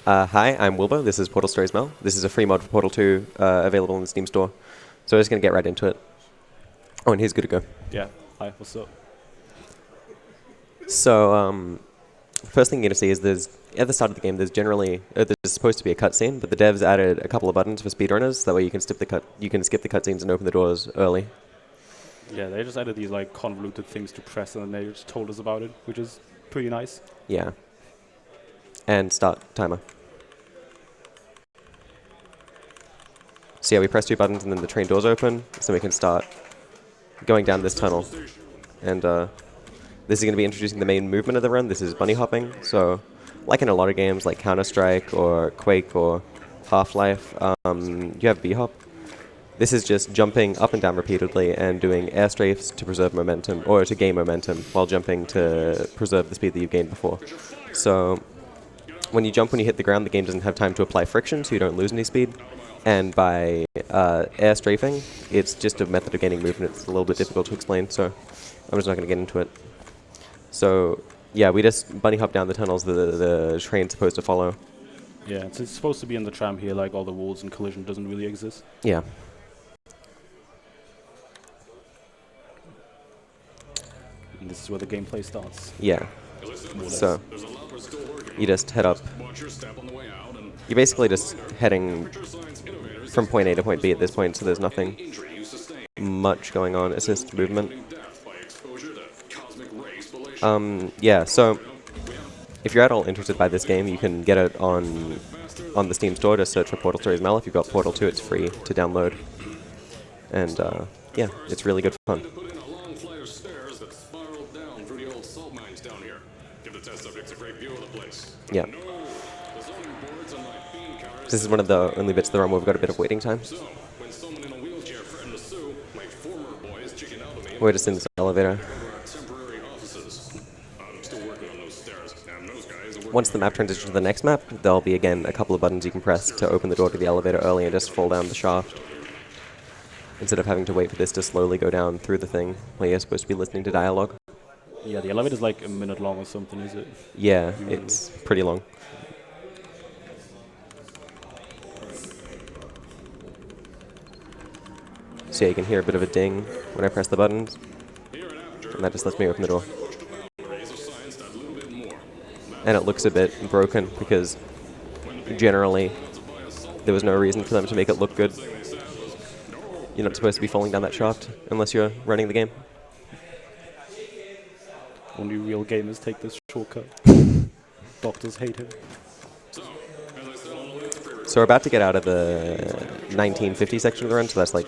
Hi, I'm Wilbur. This is Portal Stories Mel. This is a free mod for Portal 2 available in the Steam store. So I'm just going to get right into it. Oh, and here's good to go. Yeah. Hi, what's up? So, first thing you're going to see is there's, at the start of the game, there's supposed to be a cutscene, but the devs added a couple of buttons for speedrunners. That way you can skip the cutscenes and open the doors early. Yeah, they just added these like convoluted things to press, and then they just told us about it, which is pretty nice. Yeah. And start timer. So yeah, we press 2 buttons and then the train doors open, so we can start going down this tunnel. And this is going to be introducing the main movement of the run. This is bunny hopping. So, like in a lot of games like Counter-Strike or Quake or Half-Life, you have B-hop. This is just jumping up and down repeatedly and doing air strafes to preserve momentum, or to gain momentum, while jumping to preserve the speed that you've gained before. So, when you jump, when you hit the ground, the game doesn't have time to apply friction, so you don't lose any speed. And by air strafing, it's just a method of gaining movement. It's a little bit difficult to explain, so I'm just not going to get into it. So, yeah, we just bunny hop down the tunnels the train's supposed to follow. Yeah, it's supposed to be in the tram here, like all the walls and collision doesn't really exist. Yeah. And this is where the gameplay starts. Yeah. So, you just head up. You're basically just heading from point A to point B at this point, so there's nothing much going on. It's just movement. Yeah, so if you're at all interested by this game, you can get it on the Steam store. Just search for Portal Stories Mel. If you've got Portal 2, it's free to download. And yeah, it's really good fun. Yeah. This is one of the only bits of the run where we've got a bit of waiting time. We're just in this elevator. Once the map transitions to the next map, there'll be again a couple of buttons you can press to open the door to the elevator early and just fall down the shaft. Instead of having to wait for this to slowly go down through the thing where you're supposed to be listening to dialogue. Yeah, the elevator's like a minute long or something, is it? Yeah, it's pretty long. So yeah, you can hear a bit of a ding when I press the buttons. And that just lets me open the door. And it looks a bit broken because generally there was no reason for them to make it look good. You're not supposed to be falling down that shaft unless you're running the game. Only real gamers take this shortcut. Doctors hate him. So we're about to get out of the 1950 section of the run, so that's like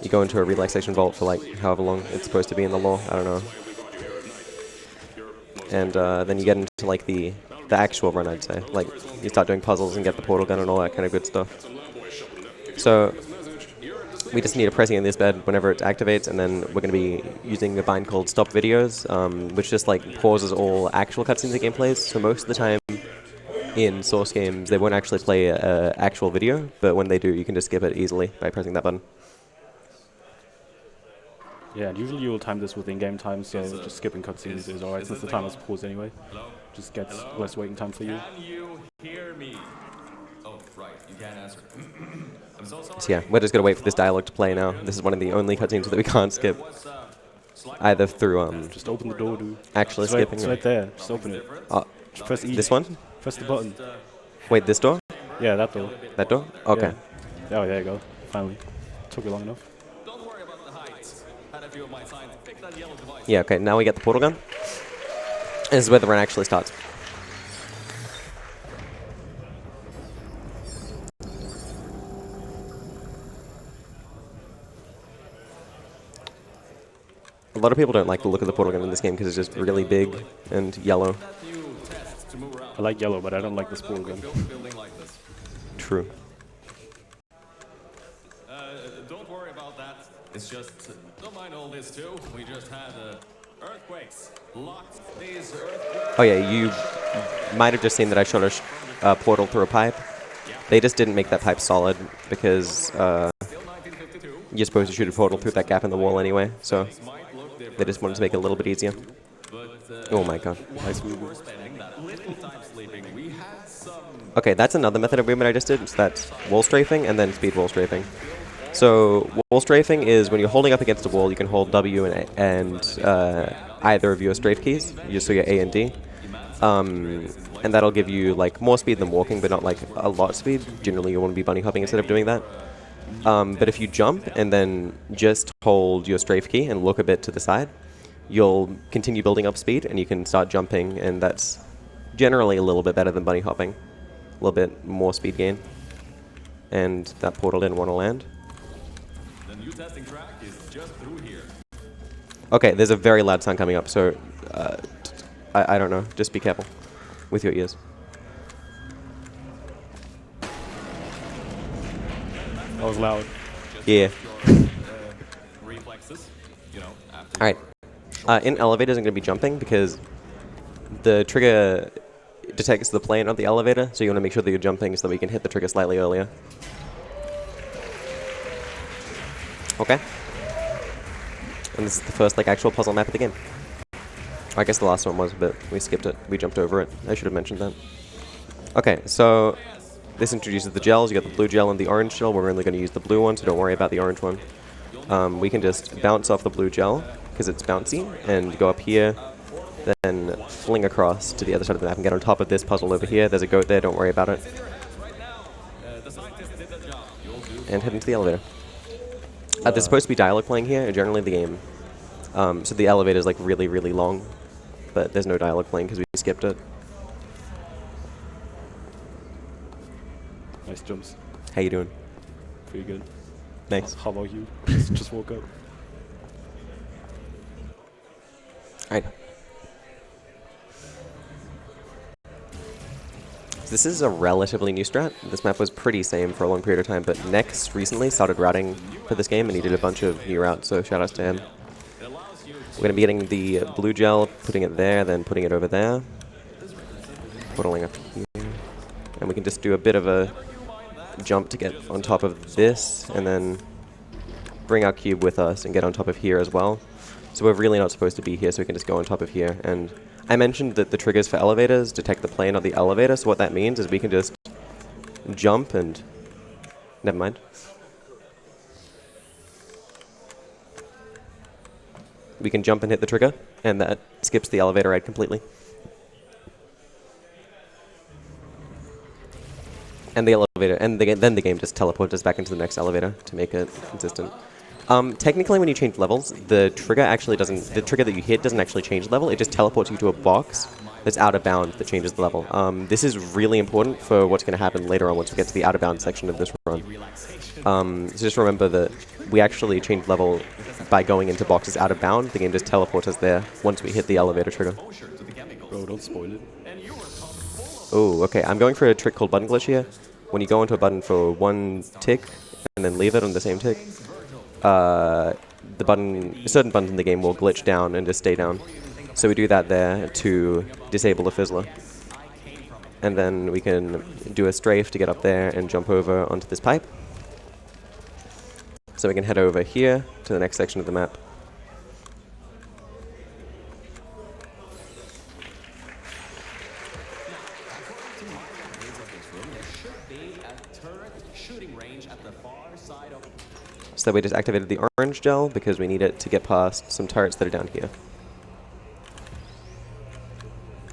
you go into a relaxation vault for like however long it's supposed to be in the lore, I don't know. And then you get into like the actual run, I'd say. Like, you start doing puzzles and get the portal gun and all that kind of good stuff. So, we just need to press in this bed whenever it activates, and then we're going to be using a bind called Stop Videos, which just like pauses all actual cutscenes the game plays. So most of the time in Source games, they won't actually play an actual video, but when they do, you can just skip it easily by pressing that button. Yeah, and usually you'll time this with in-game time, so just skipping cutscenes is alright since the timer's paused anyway. Just gets less waiting time for you. Can you hear me? Oh, right, you can't answer. I'm so sorry. So yeah, we're just going to wait for this dialogue to play now. This is one of the only cutscenes that we can't skip. Either through Just open the door, dude. actually It's skipping. right there. Just open it. Just press E. This one? Press the button. Wait, this door? Yeah, that door. That door? Okay. Yeah. Oh, there you go. Finally. Took you long enough. Don't worry about the heights. Had a few of my signs. Pick that yellow device. Yeah, okay, now we get the portal gun. This is where the run actually starts. A lot of people don't like the look of the portal gun in this game because it's just really big and yellow. I like yellow, but I don't like the spool gun. True. Don't worry about that. It's just, don't mind all this too. We just had earthquakes. Locked these earthquakes. Oh yeah, you might have just seen that I shot a portal through a pipe. They just didn't make that pipe solid because you're supposed to shoot a portal through that gap in the wall anyway, so they just wanted to make it a little bit easier. Oh my god. Nice movement. Okay, that's another method of movement I just did. So that's wall strafing and then speed wall strafing. So wall strafing is when you're holding up against a wall, you can hold W and either of your strafe keys, so your A and D. And that'll give you like more speed than walking, but not like a lot of speed. Generally, you want to be bunny hopping instead of doing that. But if you jump and then just hold your strafe key and look a bit to the side, you'll continue building up speed and you can start jumping, and that's generally a little bit better than bunny hopping. A little bit more speed gain. And that portal didn't want to land. The new testing track is just through here. Okay, there's a very loud sound coming up, so I don't know. Just be careful with your ears. That was loud. Yeah. Reflexes, you know, after All right. In elevators, I'm going to be jumping because the trigger detects the plane of the elevator, so you want to make sure that you're jumping so that we can hit the trigger slightly earlier. Okay. And this is the first like actual puzzle map of the game. I guess the last one was, but we skipped it. We jumped over it. I should have mentioned that. Okay, so this introduces the gels. You got the blue gel and the orange gel. We're only going to use the blue one, so don't worry about the orange one. We can just bounce off the blue gel because it's bouncy and go up here, then fling across to the other side of the map and get on top of this puzzle over here. There's a goat there. Don't worry about it. And head into the elevator. There's supposed to be dialogue playing here, generally the game. So the elevator is like really, really long, but there's no dialogue playing because we skipped it. Nice jumps. How you doing? Pretty good. Thanks. How about you? Just woke up. Alright. So this is a relatively new strat. This map was pretty same for a long period of time, but Nex recently started routing for this game, and he did a bunch of new routes, so shout outs to him. We're going to be getting the blue gel, putting it there, then putting it over there. Portaling up here. And we can just do a bit of a jump to get on top of this, and then bring our cube with us and get on top of here as well. So we're really not supposed to be here, so we can just go on top of here. And I mentioned that the triggers for elevators detect the plane of the elevator, so what that means is we can just jump and... Never mind. We can jump and hit the trigger, and that skips the elevator ride completely. And the elevator, and then the game just teleports us back into the next elevator to make it consistent. Technically, when you change levels, the trigger actually doesn't, the trigger that you hit doesn't actually change the level, it just teleports you to a box that's out of bounds that changes the level. This is really important for what's going to happen later on once we get to the out of bounds section of this run. So just remember that we actually change level by going into boxes out of bounds. The game just teleports us there once we hit the elevator trigger. Bro, don't spoil it. Oh, okay. I'm going for a trick called button glitch here. When you go into a button for one tick and then leave it on the same tick, the button, certain buttons in the game will glitch down and just stay down. So we do that there to disable the fizzler. And then we can do a strafe to get up there and jump over onto this pipe. So we can head over here to the next section of the map. So we just activated the orange gel because we need it to get past some turrets that are down here.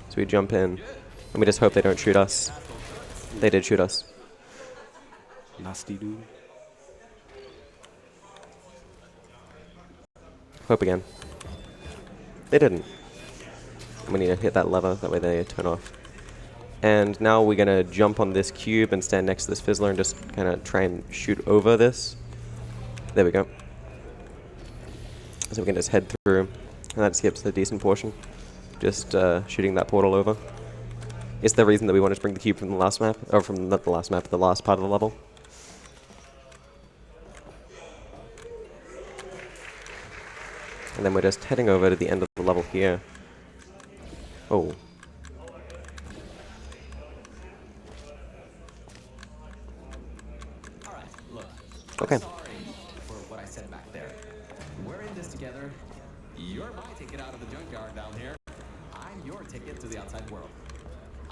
So we jump in, and we just hope they don't shoot us. They did shoot us. Nasty dude. Hope again. They didn't. We need to hit that lever, that way they turn off. And now we're going to jump on this cube and stand next to this fizzler and just kind of try and shoot over this. There we go. So we can just head through, and that skips a decent portion. Just shooting that portal over. It's the reason that we wanted to bring the cube from the last map, or from not the last map, the last part of the level. And then we're just heading over to the end of the level here. Oh. Okay. For what I said back there. We're in this together. You're my ticket out of the junkyard down here. I'm your ticket to the outside world.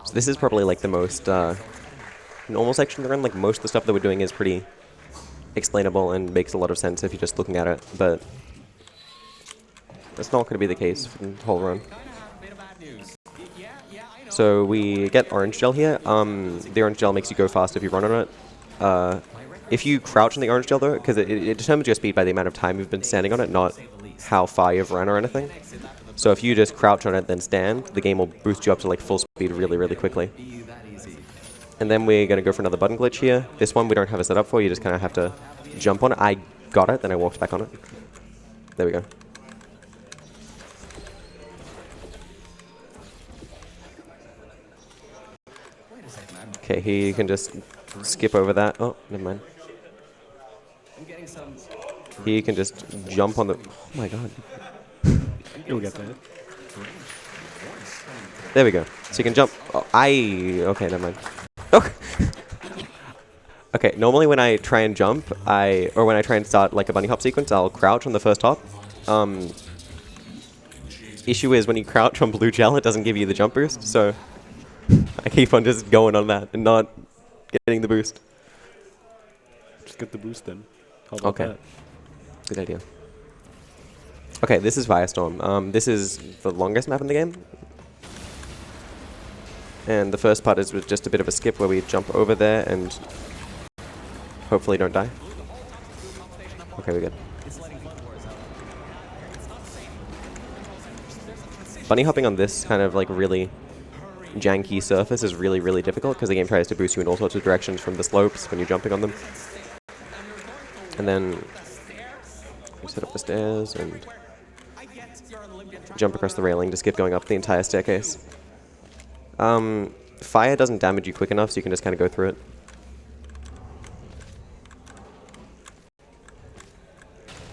So this is probably like the most normal section of the run. Like most of the stuff that we're doing is pretty explainable and makes a lot of sense if you're just looking at it, but that's not going to be the case for the whole run. So we get orange gel here. The orange gel makes you go fast if you run on it. If you crouch on the orange gel though, because it determines your speed by the amount of time you've been standing on it, not how far you've run or anything. So if you just crouch on it then stand, the game will boost you up to like full speed really, really quickly. And then we're going to go for another button glitch here. This one we don't have it set up for, you just kind of have to jump on it. I got it, then I walked back on it. There we go. Okay, here you can just skip over that. Oh, never mind. Here you can just jump on the... Oh my god. You'll get there. There we go. So you can jump... Oh, okay, never mind. Oh. Okay, normally when I try and jump, or when I try and start like a bunny hop sequence, I'll crouch on the first hop. Issue is when you crouch on blue gel, it doesn't give you the jump boost, so I keep on just going on that and not getting the boost. Just get the boost then. How about that? Good idea. Okay, this is Firestorm. This is the longest map in the game. And the first part is with just a bit of a skip where we jump over there and hopefully don't die. Okay, we're good. Bunny hopping on this kind of like really janky surface is really, really difficult because the game tries to boost you in all sorts of directions from the slopes when you're jumping on them. And then you set up the stairs and jump across the railing to skip going up the entire staircase. Fire doesn't damage you quick enough, so you can just kind of go through it.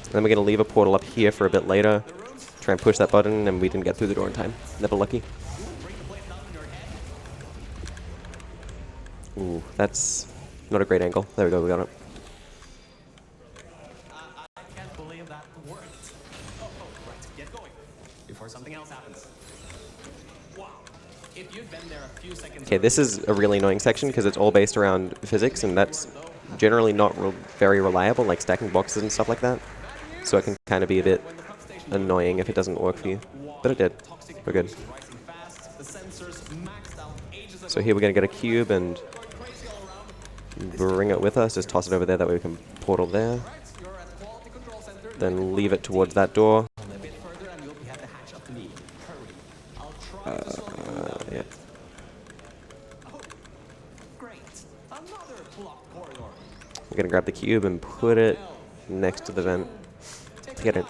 And then we're going to leave a portal up here for a bit later. Try and push that button, and we didn't get through the door in time. Never lucky. Ooh, that's not a great angle. There we go, we got it. I can't believe that worked. Oh, right, get going before something else happens. Wow. If you'd been there a few seconds. Okay, this is a really annoying section because it's all based around physics, and that's generally not very reliable, like stacking boxes and stuff like that. So it can kind of be a bit annoying if it doesn't work for you. But it did. We're good. So here we're going to get a cube and bring it with us. Just toss it over there, that way we can portal there. Then leave it towards that door. Yeah. We're going to grab the cube and put it next to the vent. Get it.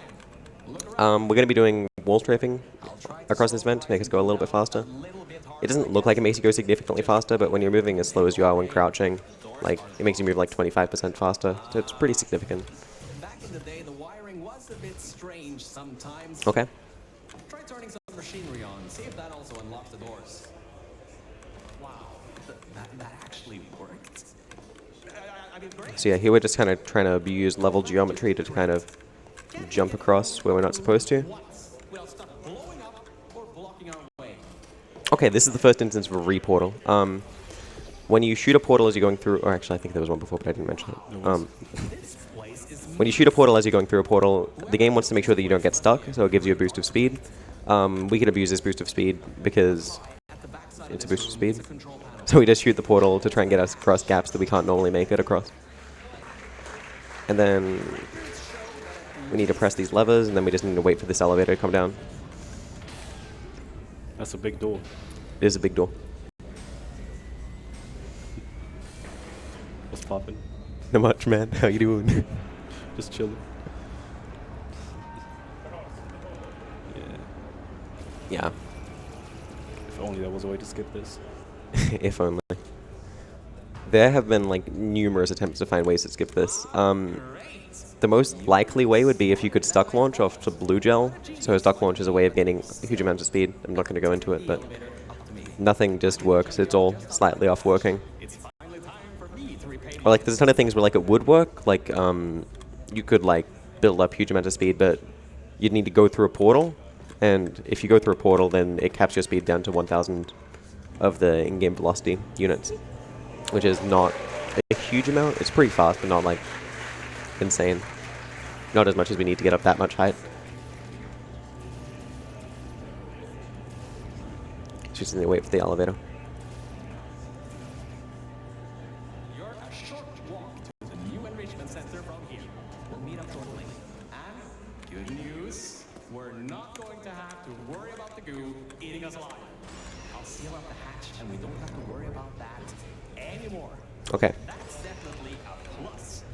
We're going to be doing wall strafing across this vent to make us go a little bit faster. It doesn't look like it makes you go significantly faster, but when you're moving as slow as you are when crouching, like it makes you move like 25% faster, so it's pretty significant. Back in the day, the wiring was a bit strange sometimes. Okay. Try turning some machinery on, see if that also unlocks the doors. Wow, that actually worked. I mean, great. So yeah, here we're just kind of trying to use level geometry to kind of jump across where we're not supposed to. Okay, this is the first instance of a re-portal. When you shoot a portal as you're going through, or actually I think there was one before, but I didn't mention it. When you shoot a portal as you're going through a portal, the game wants to make sure that you don't get stuck, so it gives you a boost of speed. We could abuse this boost of speed because it's a boost of speed. So we just shoot the portal to try and get us across gaps that we can't normally make it across. And then we need to press these levers, and then we just need to wait for this elevator to come down. That's a big door. It is a big door. What's poppin'? Not much, man. How you doing? Just chilling. Yeah. If only there was a way to skip this. If only. There have been like numerous attempts to find ways to skip this. The most likely way would be if you could stuck launch off to blue gel. So a stuck launch is a way of gaining huge amounts of speed. I'm not going to go into it, but nothing just works. It's all slightly off working. Or like there's a ton of things where like it would work. Like you could like build up huge amounts of speed, but you'd need to go through a portal. And if you go through a portal, then it caps your speed down to 1,000 of the in-game velocity units, which is not a huge amount. It's pretty fast, but not like insane. Not as much as we need to get up that much height. Just need to wait for the elevator. You're a short walk to the new enrichment center from here. We'll meet up shortly. And good news, we're not going to have to worry about the goo eating us alive. I'll seal up the hatch and we don't have to worry about that anymore. Okay. That's definitely a plus.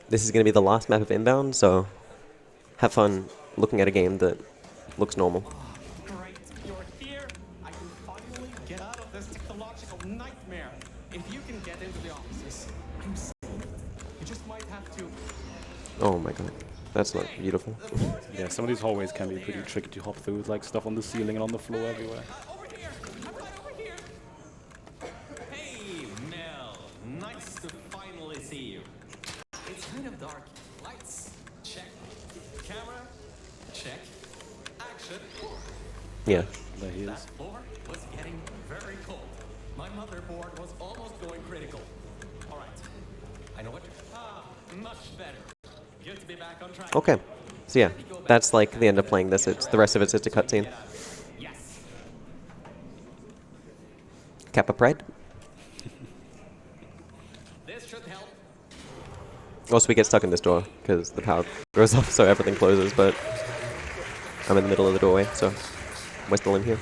This is going to be the last map of Inbound, so have fun looking at a game that looks normal. Great, you're here. I can finally get out of this technological nightmare. If you can get into the offices, I'm safe. You just might have to. Oh my god. That's not beautiful. Yeah, some of these hallways can be pretty tricky to hop through, with like stuff on the ceiling and on the floor everywhere. Over here! I'm right over here! Hey, Mel. Nice to finally see you. It's kind of dark. Lights, check. Camera, check. Action. Yeah. There he That is. floor was getting very cold. My motherboard was almost going critical. All right. I know what to... much better. Good to be back on track. Okay. So yeah, that's like the end of playing this. It's the rest of it's just a cutscene. Yes. Kappa Pride. This should help. Also, we get stuck in this door because the power goes off, so everything closes. But I'm in the middle of the doorway, so we're still in here.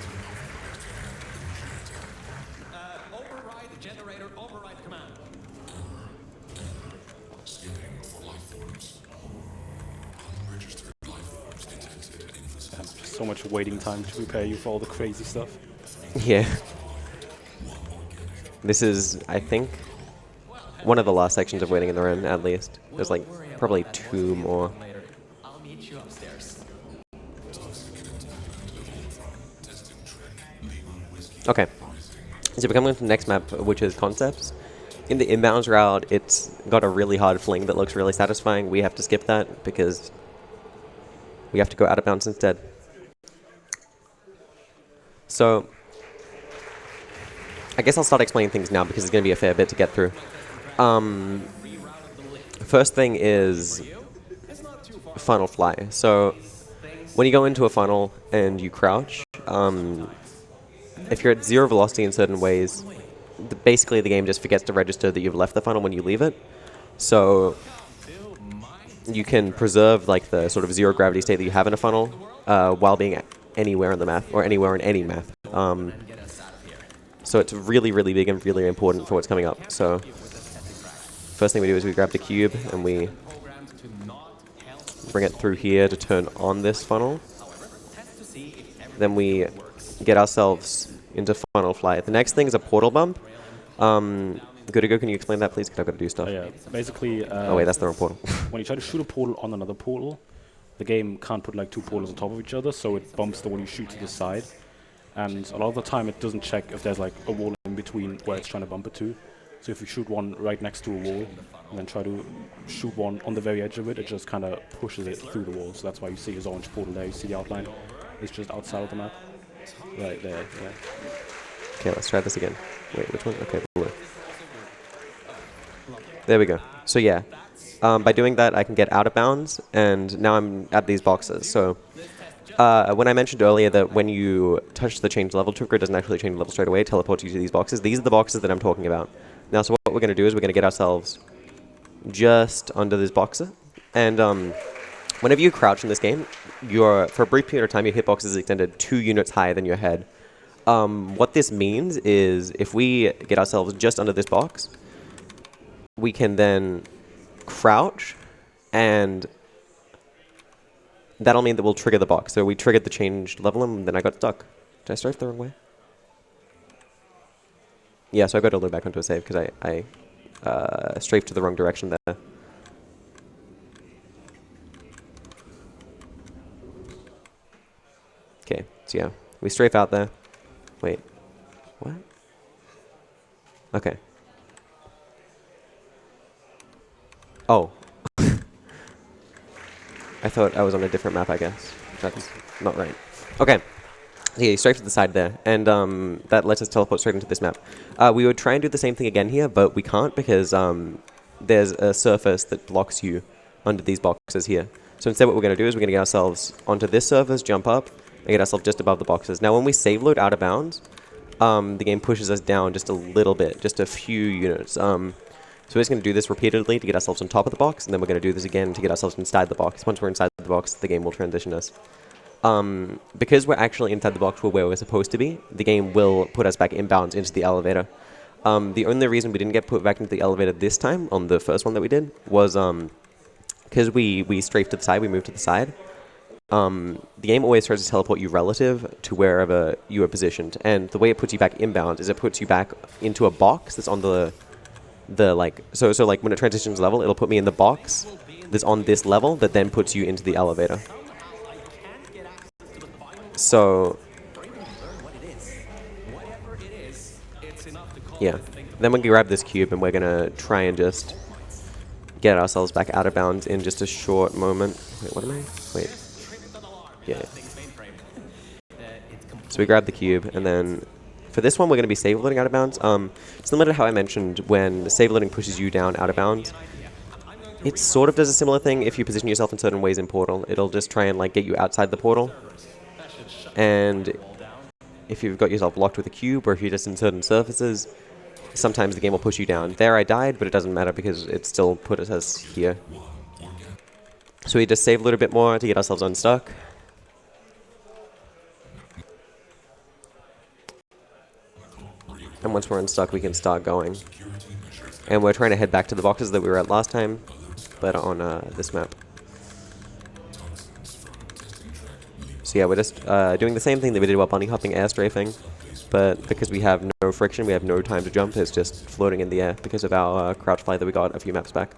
Override generator, override command. So much waiting time to prepare you for all the crazy stuff. Yeah. This is, I think, one of the last sections of Waiting in the Rain, at least. There's like probably 2 more. Later. I'll meet you upstairs. Okay. So we're coming to the next map, which is Concepts. In the inbounds route, it's got a really hard fling that looks really satisfying. We have to skip that because we have to go out of bounds instead. So I guess I'll start explaining things now because it's going to be a fair bit to get through. First thing is funnel fly. So when you go into a funnel and you crouch, if you're at 0 velocity in certain ways, basically the game just forgets to register that you've left the funnel when you leave it. So you can preserve like the sort of 0 gravity state that you have in a funnel while being anywhere in the map, or anywhere in any map. So it's really, really big and really important for what's coming up. So first thing we do is we grab the cube and we bring it through here to turn on this funnel. Then we get ourselves into funnel fly. The next thing is a portal bump. Goodigo, can you explain that, please? Because I've got to do stuff. Yeah, basically... oh, wait, that's the wrong portal. when you try to shoot a portal on another portal, the game can't put like 2 portals on top of each other, so it bumps the one you shoot to the side. And a lot of the time it doesn't check if there's like a wall in between where it's trying to bump it to. So if you shoot one right next to a wall, and then try to shoot one on the very edge of it, it just kind of pushes it through the wall. So that's why you see his orange portal there, you see the outline. It's just outside of the map. Right there, yeah. Okay, let's try this again. Wait, which one? Okay, blue. There we go. So yeah, by doing that I can get out of bounds, and now I'm at these boxes. So when I mentioned earlier that when you touch the change level trigger, it doesn't actually change level straight away, it teleports you to these boxes. These are the boxes that I'm talking about. Now, so what we're going to do is we're going to get ourselves just under this boxer, and whenever you crouch in this game, for a brief period of time, your hitbox is extended 2 units higher than your head. What this means is if we get ourselves just under this box, we can then crouch, and that'll mean that we'll trigger the box. So we triggered the changed level, and then I got stuck. Did I strafe the wrong way? Yeah, so I got to load back onto a save because I strafed to the wrong direction there. Okay, so yeah, we strafe out there. Wait, what? Okay. Oh. I thought I was on a different map, I guess. That's not right. Okay. Yeah, you strafe to the side there, and that lets us teleport straight into this map. We would try and do the same thing again here, but we can't because there's a surface that blocks you under these boxes here. So instead what we're going to do is we're going to get ourselves onto this surface, jump up, and get ourselves just above the boxes. Now when we save load out of bounds, the game pushes us down just a little bit, just a few units. So we're just going to do this repeatedly to get ourselves on top of the box, and then we're going to do this again to get ourselves inside the box. Once we're inside the box, the game will transition us. Because we're actually inside the box, we're where we're supposed to be, the game will put us back inbounds into the elevator. The only reason we didn't get put back into the elevator this time, on the first one that we did, was because we strafed to the side, we moved to the side. The game always tries to teleport you relative to wherever you are positioned, and the way it puts you back inbound is it puts you back into a box that's on the like, so like when it transitions level, it'll put me in the box that's on this level that then puts you into the elevator. So, yeah. Then we can grab this cube and we're going to try and just get ourselves back out of bounds in just a short moment. Wait, what am I? Wait. Yeah. So we grab the cube, and then for this one we're going to be save loading out of bounds. Similar to how I mentioned when save loading pushes you down out of bounds. It sort of does a similar thing if you position yourself in certain ways in Portal. It'll just try and like get you outside the portal. And if you've got yourself locked with a cube, or if you're just in certain surfaces, sometimes the game will push you down. There I died, but it doesn't matter because it still put us here. So we just save a little bit more to get ourselves unstuck. And once we're unstuck, we can start going. And we're trying to head back to the boxes that we were at last time, but on this map. So yeah, we're just doing the same thing that we did while bunny hopping air strafing, but because we have no friction, we have no time to jump, it's just floating in the air because of our crouch fly that we got a few maps back.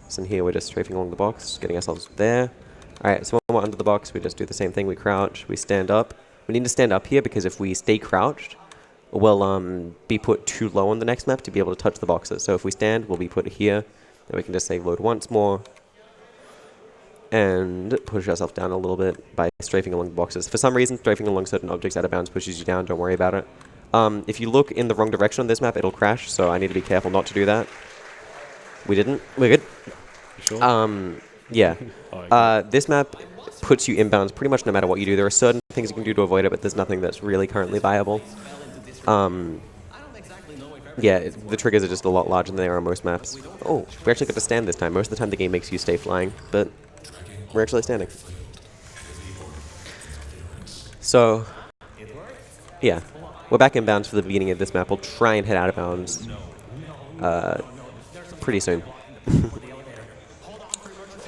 So in here we're just strafing along the box, getting ourselves there. Alright, so when we're under the box, we just do the same thing, we crouch, we stand up. We need to stand up here because if we stay crouched, we'll be put too low on the next map to be able to touch the boxes. So if we stand, we'll be put here, and we can just save load once more, and push ourselves down a little bit by strafing along the boxes. For some reason, strafing along certain objects out of bounds pushes you down, don't worry about it. If you look in the wrong direction on this map, it'll crash, so I need to be careful not to do that. We didn't. We're good. Sure? Yeah. This map puts you inbounds pretty much no matter what you do. There are certain things you can do to avoid it, but there's nothing that's really currently viable. Yeah, the triggers are just a lot larger than they are on most maps. Oh, we actually got to stand this time. Most of the time the game makes you stay flying, but we're actually standing. So, yeah, we're back in bounds for the beginning of this map. We'll try and head out of bounds pretty soon.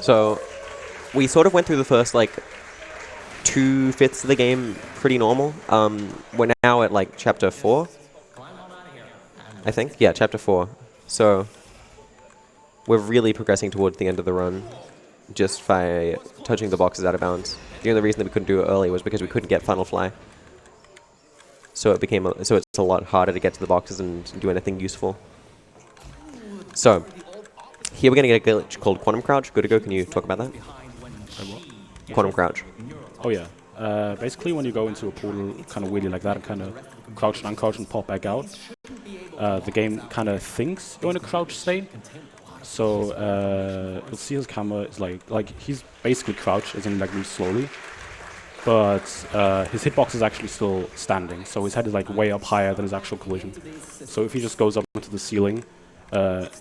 So, we sort of went through the first, like, 2/5 of the game pretty normal. We're now at, like, chapter 4, I think. Yeah, chapter 4. So, we're really progressing towards the end of the run just by touching the boxes out of bounds. The only reason that we couldn't do it early was because we couldn't get Funnel Fly. So it became so it's a lot harder to get to the boxes and do anything useful. So, here we're going to get a glitch called Quantum Crouch. Good to go, can you talk about that? Quantum Crouch. Oh yeah. Basically when you go into a portal kind of weirdly like that and kind of crouch and uncrouch and pop back out, the game kind of thinks you're in a crouch state. So you'll see his camera is like he's basically crouched, as in like moves slowly, but his hitbox is actually still standing. So his head is like way up higher than his actual collision. So if he just goes up into the ceiling,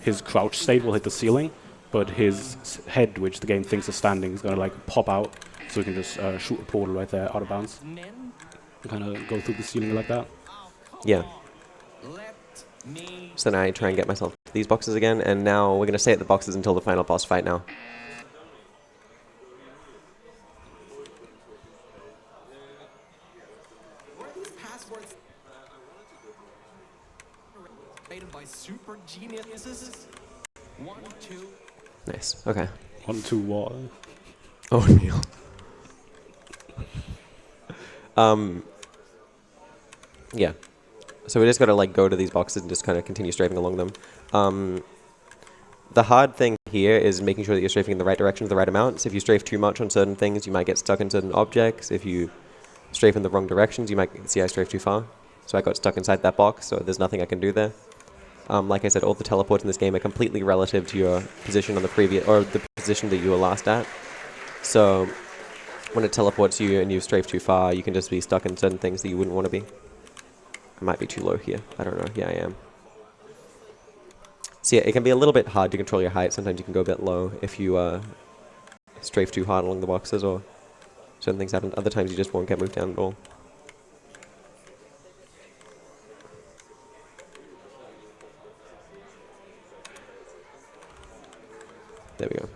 his crouch state will hit the ceiling, but his head, which the game thinks is standing, is going to like pop out. So we can just shoot a portal right there out of bounds. And kind of go through the ceiling like that. Yeah. So then I try and get myself to these boxes again, and now we're going to stay at the boxes until the final boss fight now. By super geniuses. 1, 2. Nice, okay. 1, 2, what? Oh, Neil. Yeah. So we just gotta like go to these boxes and just kind of continue strafing along them. The hard thing here is making sure that you're strafing in the right direction with the right amounts. If you strafe too much on certain things, you might get stuck in certain objects. If you strafe in the wrong directions, you might see I strafed too far. So I got stuck inside that box, so there's nothing I can do there. Like I said, all the teleports in this game are completely relative to your position on the previous, or the position that you were last at. So when it teleports you and you've strafed too far, you can just be stuck in certain things that you wouldn't want to be. I might be too low here. I don't know. Yeah, I am. So yeah, it can be a little bit hard to control your height. Sometimes you can go a bit low if you strafe too hard along the boxes or certain things happen. Other times you just won't get moved down at all. There we go.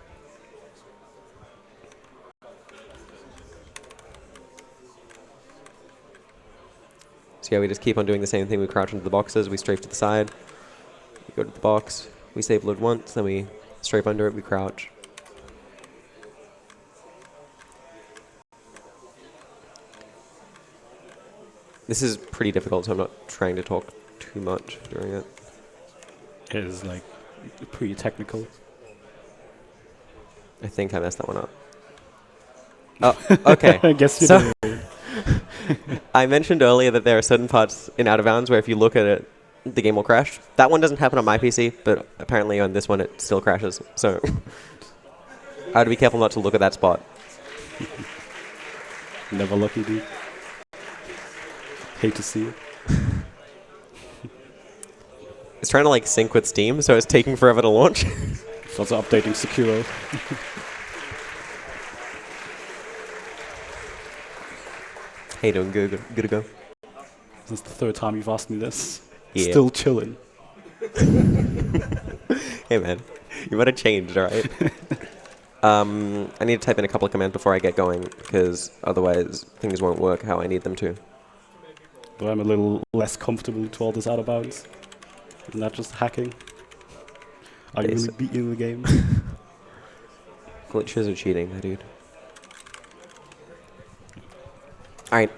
So yeah, we just keep on doing the same thing. We crouch into the boxes, we strafe to the side, we go to the box, we save load once, then we strafe under it, we crouch. This is pretty difficult, so I'm not trying to talk too much during it. It is like pretty technical. I think I messed that one up. Oh, okay. I guess you So did. I mentioned earlier that there are certain parts in Out of Bounds where if you look at it, the game will crash. That one doesn't happen on my PC, but apparently on this one it still crashes. So I had to be careful not to look at that spot. Never lucky, dude. Hate to see it. It's trying to like sync with Steam, so it's taking forever to launch. It's also updating Securo. Hey, doing good to go. This is the third time you've asked me this. Yeah. Still chilling. Hey man, you might have changed, alright? I need to type in a couple of commands before I get going, because otherwise things won't work how I need them to. But I'm a little less comfortable to all this out of bounds. Isn't that just hacking? Are you really beating the game? Glitches are cheating, my dude. Alright.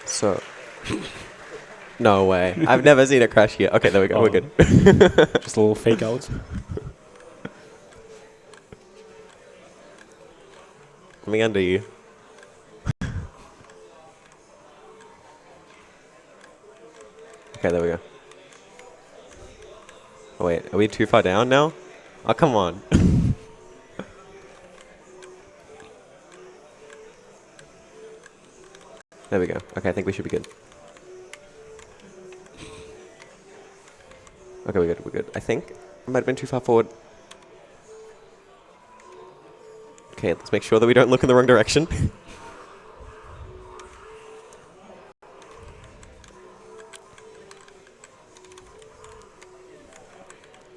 So. No way. I've never seen it crash here. Okay, there we go. We're good. Just a little fake out. Coming under you. Okay, there we go. Oh wait, are we too far down now? Oh, come on. There we go. Okay, I think we should be good. Okay, we're good. I think I might have been too far forward. Okay, let's make sure that we don't look in the wrong direction.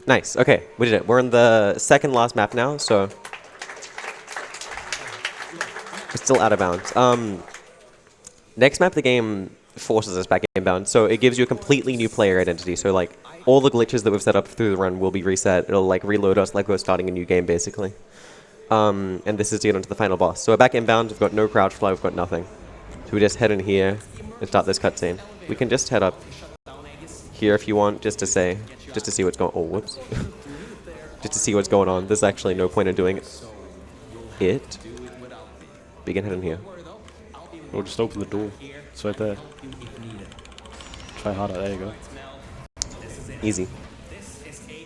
Nice, okay, we did it. We're in the second last map now, so we're still out of bounds. Next map, the game forces us back inbound, so it gives you a completely new player identity. So like all the glitches that we've set up through the run will be reset. It'll like reload us like we're starting a new game basically. And this is to get onto the final boss. So we're back inbound, we've got no crouch fly, we've got nothing. So we just head in here and start this cutscene. We can just head up here if you want, just to see what's going on. Oh, whoops. Just to see what's going on. There's actually no point in doing it. We can head in here. Or just open the door. It's right there. Try harder. There you go. Easy.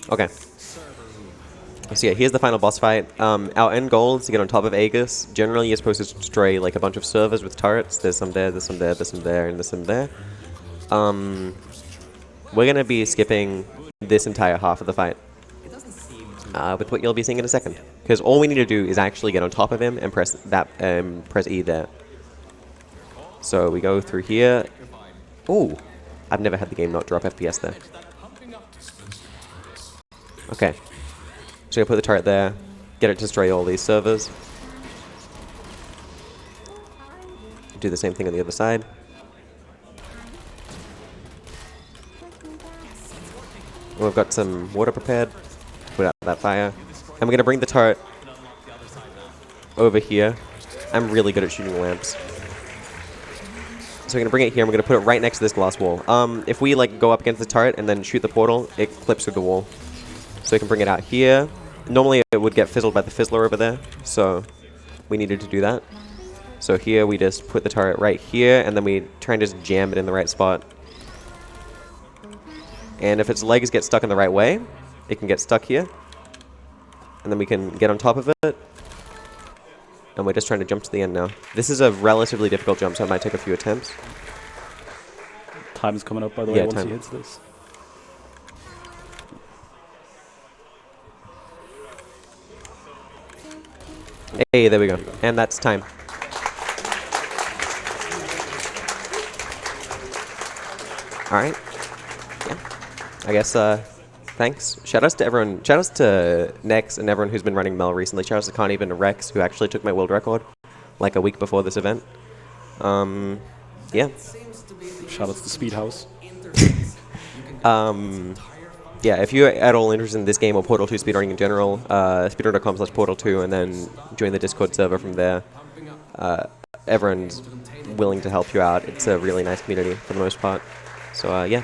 Okay. So yeah, here's the final boss fight. Our end goal is to get on top of Aegis. Generally, you're supposed to destroy like a bunch of servers with turrets. There's some there, there's some there, there's some there, and there's some there. We're going to be skipping this entire half of the fight. With what you'll be seeing in a second. Because all we need to do is actually get on top of him and press that, press E there. So we go through here. Ooh, I've never had the game not drop FPS there. Okay. So we put the turret there, get it to destroy all these servers. Do the same thing on the other side. We've got some water prepared. Put out that fire. And we're going to bring the turret over here. I'm really good at shooting lamps. So we're going to bring it here, and we're going to put it right next to this glass wall. If we like go up against the turret and then shoot the portal, it clips through the wall. So we can bring it out here. Normally it would get fizzled by the fizzler over there, so we needed to do that. So here we just put the turret right here, and then we try and just jam it in the right spot. And if its legs get stuck in the right way, it can get stuck here. And then we can get on top of it. And we're just trying to jump to the end now. This is a relatively difficult jump, so it might take a few attempts. Time is coming up, by the way, Yeah, once time. he hits this. Hey, there we go. And that's time. Alright. Yeah. I guess, thanks. Shoutouts to everyone. Shoutouts to Nex and everyone who's been running Mel recently. Shoutouts to Connie and Rex, who actually took my world record like a week before this event. Yeah. Shoutouts to Speedhouse. Yeah, if you're at all interested in this game or Portal 2 speedrunning in general, speedrun.com/portal2, and then join the Discord server from there. Everyone's willing to help you out. It's a really nice community for the most part. So, yeah.